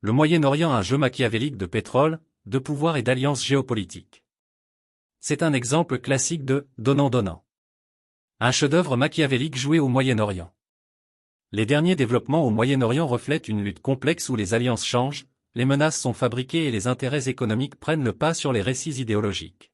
Le Moyen-Orient un jeu machiavélique de pétrole, de pouvoir et d'alliances géopolitiques. C'est un exemple classique de « donnant-donnant ». Un chef-d'œuvre machiavélique joué au Moyen-Orient. Les derniers développements au Moyen-Orient reflètent une lutte complexe où les alliances changent, les menaces sont fabriquées et les intérêts économiques prennent le pas sur les récits idéologiques.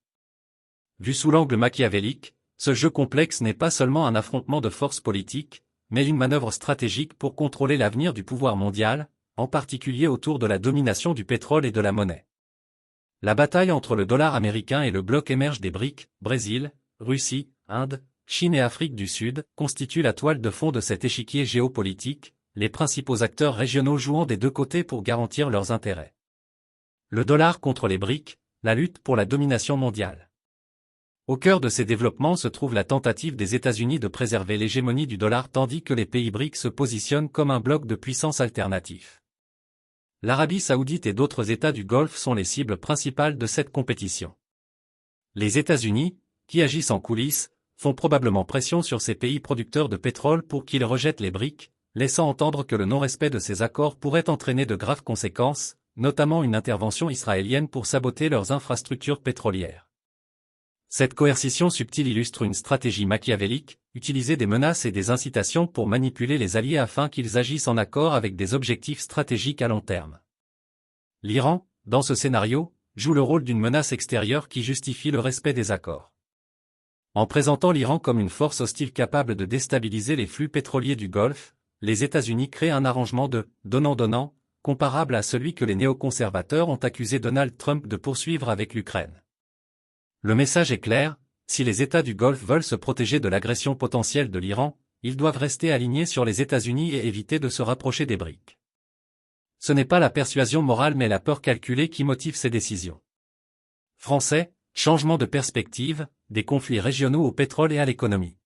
Vu sous l'angle machiavélique, ce jeu complexe n'est pas seulement un affrontement de forces politiques, mais une manœuvre stratégique pour contrôler l'avenir du pouvoir mondial, en particulier autour de la domination du pétrole et de la monnaie. La bataille entre le dollar américain et le bloc émerge des BRIC, Brésil, Russie, Inde, Chine et Afrique du Sud, constitue la toile de fond de cet échiquier géopolitique, les principaux acteurs régionaux jouant des deux côtés pour garantir leurs intérêts. Le dollar contre les BRIC, la lutte pour la domination mondiale. Au cœur de ces développements se trouve la tentative des États-Unis de préserver l'hégémonie du dollar tandis que les pays BRIC se positionnent comme un bloc de puissance alternatif. L'Arabie saoudite et d'autres États du Golfe sont les cibles principales de cette compétition. Les États-Unis, qui agissent en coulisses, font probablement pression sur ces pays producteurs de pétrole pour qu'ils rejettent les BRIC, laissant entendre que le non-respect de ces accords pourrait entraîner de graves conséquences, notamment une intervention israélienne pour saboter leurs infrastructures pétrolières. Cette coercition subtile illustre une stratégie machiavélique, utiliser des menaces et des incitations pour manipuler les alliés afin qu'ils agissent en accord avec des objectifs stratégiques à long terme. L'Iran, dans ce scénario, joue le rôle d'une menace extérieure qui justifie le respect des accords. En présentant l'Iran comme une force hostile capable de déstabiliser les flux pétroliers du Golfe, les États-Unis créent un arrangement de « donnant-donnant » comparable à celui que les néoconservateurs ont accusé Donald Trump de poursuivre avec l'Ukraine. Le message est clair, si les États du Golfe veulent se protéger de l'agression potentielle de l'Iran, ils doivent rester alignés sur les États-Unis et éviter de se rapprocher des BRIC. Ce n'est pas la persuasion morale mais la peur calculée qui motive ces décisions. Français, changement de perspective, des conflits régionaux au pétrole et à l'économie.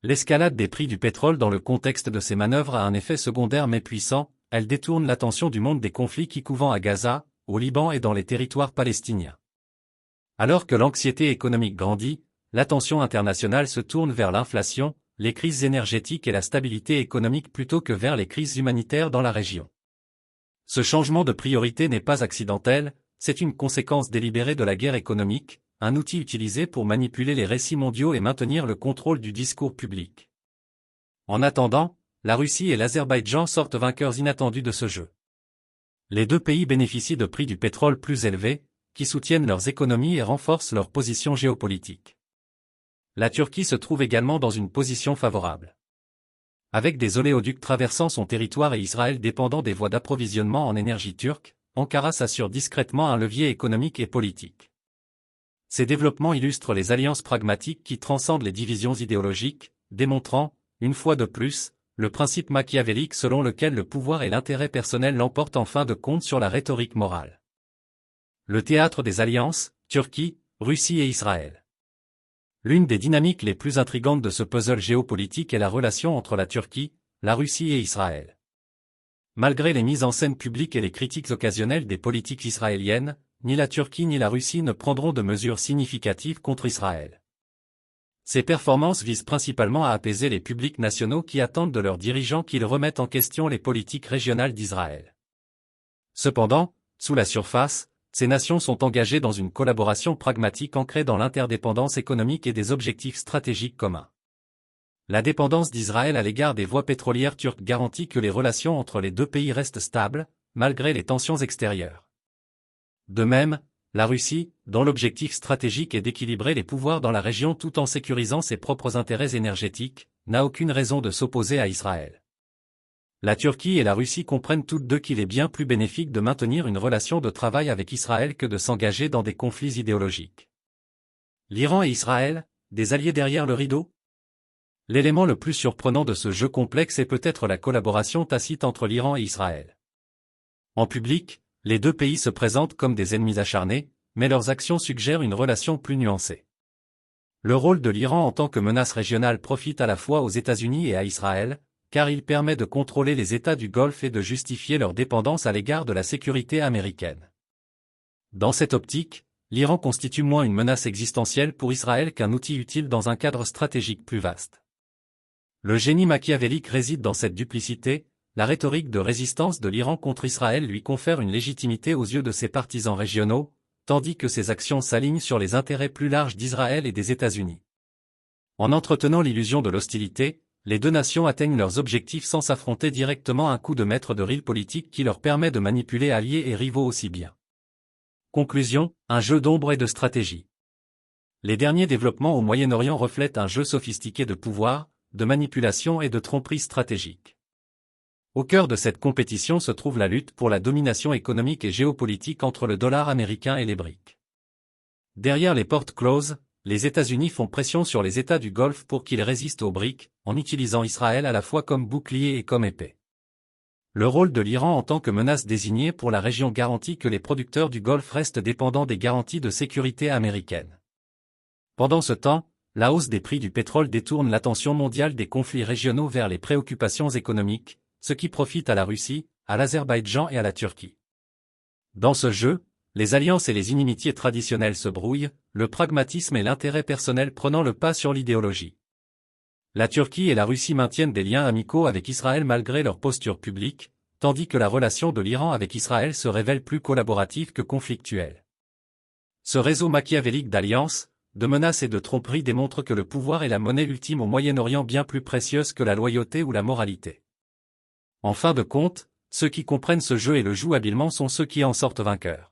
L'escalade des prix du pétrole dans le contexte de ces manœuvres a un effet secondaire mais puissant, elle détourne l'attention du monde des conflits qui couvent à Gaza, au Liban et dans les territoires palestiniens. Alors que l'anxiété économique grandit, l'attention internationale se tourne vers l'inflation, les crises énergétiques et la stabilité économique plutôt que vers les crises humanitaires dans la région. Ce changement de priorité n'est pas accidentel, c'est une conséquence délibérée de la guerre économique, un outil utilisé pour manipuler les récits mondiaux et maintenir le contrôle du discours public. En attendant, la Russie et l'Azerbaïdjan sortent vainqueurs inattendus de ce jeu. Les deux pays bénéficient de prix du pétrole plus élevés, qui soutiennent leurs économies et renforcent leur position géopolitique. La Turquie se trouve également dans une position favorable. Avec des oléoducs traversant son territoire et Israël dépendant des voies d'approvisionnement en énergie turque, Ankara s'assure discrètement un levier économique et politique. Ces développements illustrent les alliances pragmatiques qui transcendent les divisions idéologiques, démontrant, une fois de plus, le principe machiavélique selon lequel le pouvoir et l'intérêt personnel l'emportent en fin de compte sur la rhétorique morale. Le théâtre des alliances, Turquie, Russie et Israël. L'une des dynamiques les plus intrigantes de ce puzzle géopolitique est la relation entre la Turquie, la Russie et Israël. Malgré les mises en scène publiques et les critiques occasionnelles des politiques israéliennes, ni la Turquie ni la Russie ne prendront de mesures significatives contre Israël. Ces performances visent principalement à apaiser les publics nationaux qui attendent de leurs dirigeants qu'ils remettent en question les politiques régionales d'Israël. Cependant, sous la surface, ces nations sont engagées dans une collaboration pragmatique ancrée dans l'interdépendance économique et des objectifs stratégiques communs. La dépendance d'Israël à l'égard des voies pétrolières turques garantit que les relations entre les deux pays restent stables, malgré les tensions extérieures. De même, la Russie, dont l'objectif stratégique est d'équilibrer les pouvoirs dans la région tout en sécurisant ses propres intérêts énergétiques, n'a aucune raison de s'opposer à Israël. La Turquie et la Russie comprennent toutes deux qu'il est bien plus bénéfique de maintenir une relation de travail avec Israël que de s'engager dans des conflits idéologiques. L'Iran et Israël, des alliés derrière le rideau? L'élément le plus surprenant de ce jeu complexe est peut-être la collaboration tacite entre l'Iran et Israël. En public, les deux pays se présentent comme des ennemis acharnés, mais leurs actions suggèrent une relation plus nuancée. Le rôle de l'Iran en tant que menace régionale profite à la fois aux États-Unis et à Israël, car il permet de contrôler les États du Golfe et de justifier leur dépendance à l'égard de la sécurité américaine. Dans cette optique, l'Iran constitue moins une menace existentielle pour Israël qu'un outil utile dans un cadre stratégique plus vaste. Le génie machiavélique réside dans cette duplicité, la rhétorique de résistance de l'Iran contre Israël lui confère une légitimité aux yeux de ses partisans régionaux, tandis que ses actions s'alignent sur les intérêts plus larges d'Israël et des États-Unis. En entretenant l'illusion de l'hostilité, les deux nations atteignent leurs objectifs sans s'affronter directement, un coup de maître de rille politique qui leur permet de manipuler alliés et rivaux aussi bien. Conclusion, un jeu d'ombre et de stratégie. Les derniers développements au Moyen-Orient reflètent un jeu sophistiqué de pouvoir, de manipulation et de tromperie stratégique. Au cœur de cette compétition se trouve la lutte pour la domination économique et géopolitique entre le dollar américain et les BRICS. Derrière les portes closes, les États-Unis font pression sur les États du Golfe pour qu'ils résistent aux BRICS, en utilisant Israël à la fois comme bouclier et comme épée. Le rôle de l'Iran en tant que menace désignée pour la région garantit que les producteurs du Golfe restent dépendants des garanties de sécurité américaines. Pendant ce temps, la hausse des prix du pétrole détourne l'attention mondiale des conflits régionaux vers les préoccupations économiques, ce qui profite à la Russie, à l'Azerbaïdjan et à la Turquie. Dans ce jeu, les alliances et les inimitiés traditionnelles se brouillent, le pragmatisme et l'intérêt personnel prenant le pas sur l'idéologie. La Turquie et la Russie maintiennent des liens amicaux avec Israël malgré leur posture publique, tandis que la relation de l'Iran avec Israël se révèle plus collaborative que conflictuelle. Ce réseau machiavélique d'alliances, de menaces et de tromperies démontre que le pouvoir est la monnaie ultime au Moyen-Orient, bien plus précieuse que la loyauté ou la moralité. En fin de compte, ceux qui comprennent ce jeu et le jouent habilement sont ceux qui en sortent vainqueurs.